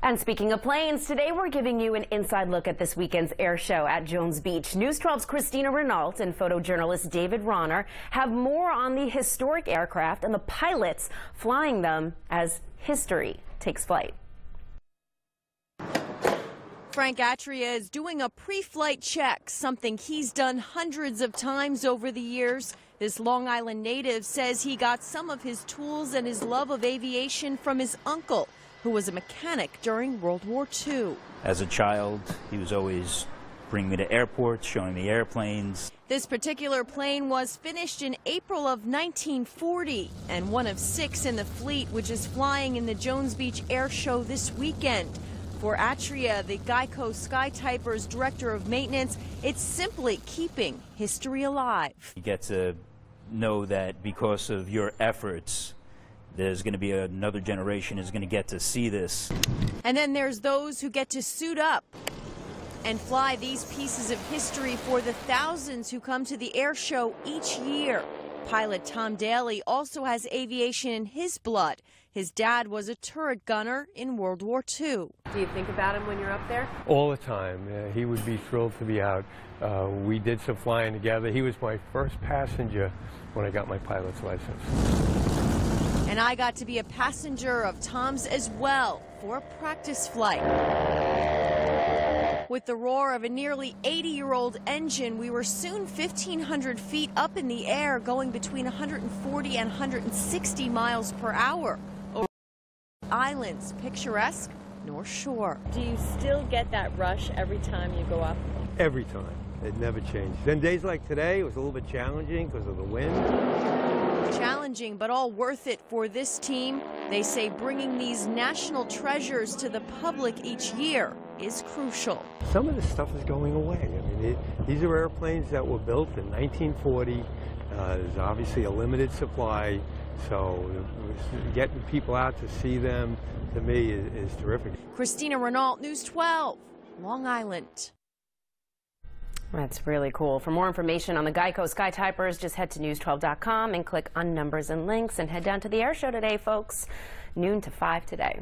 And speaking of planes, today we're giving you an inside look at this weekend's air show at Jones Beach. News 12's Christina Renault and photojournalist David Ronner have more on the historic aircraft and the pilots flying them as history takes flight. Frank Atria is doing a pre-flight check, something he's done hundreds of times over the years. This Long Island native says he got some of his tools and his love of aviation from his uncle, who was a mechanic during World War II. As a child, he was always bringing me to airports, showing me airplanes. This particular plane was finished in April of 1940 and one of 6 in the fleet, which is flying in the Jones Beach Air Show this weekend. For Atria, the Geico Skytyper's director of maintenance, it's simply keeping history alive. You get to know that because of your efforts, there's going to be another generation is going to get to see this. And then there's those who get to suit up and fly these pieces of history for the thousands who come to the air show each year. Pilot Tom Daly also has aviation in his blood. His dad was a turret gunner in World War II. Do you think about him when you're up there? All the time. He would be thrilled to be out. We did some flying together. He was my first passenger when I got my pilot's license. And I got to be a passenger of Tom's as well for a practice flight. With the roar of a nearly 80-year-old engine, we were soon 1,500 feet up in the air, going between 140 and 160 miles per hour over islands, picturesque North Shore. Do you still get that rush every time you go up? Every time. It never changed. Then days like today, it was a little bit challenging because of the wind. Challenging, but all worth it for this team. They say bringing these national treasures to the public each year is crucial. Some of this stuff is going away. I mean, these are airplanes that were built in 1940. There's obviously a limited supply, so getting people out to see them, to me, is terrific. Christina Renault, News 12, Long Island. That's really cool. For more information on the Geico Skytypers, just head to news12.com and click on numbers and links and head down to the air show today, folks. Noon to 5 today.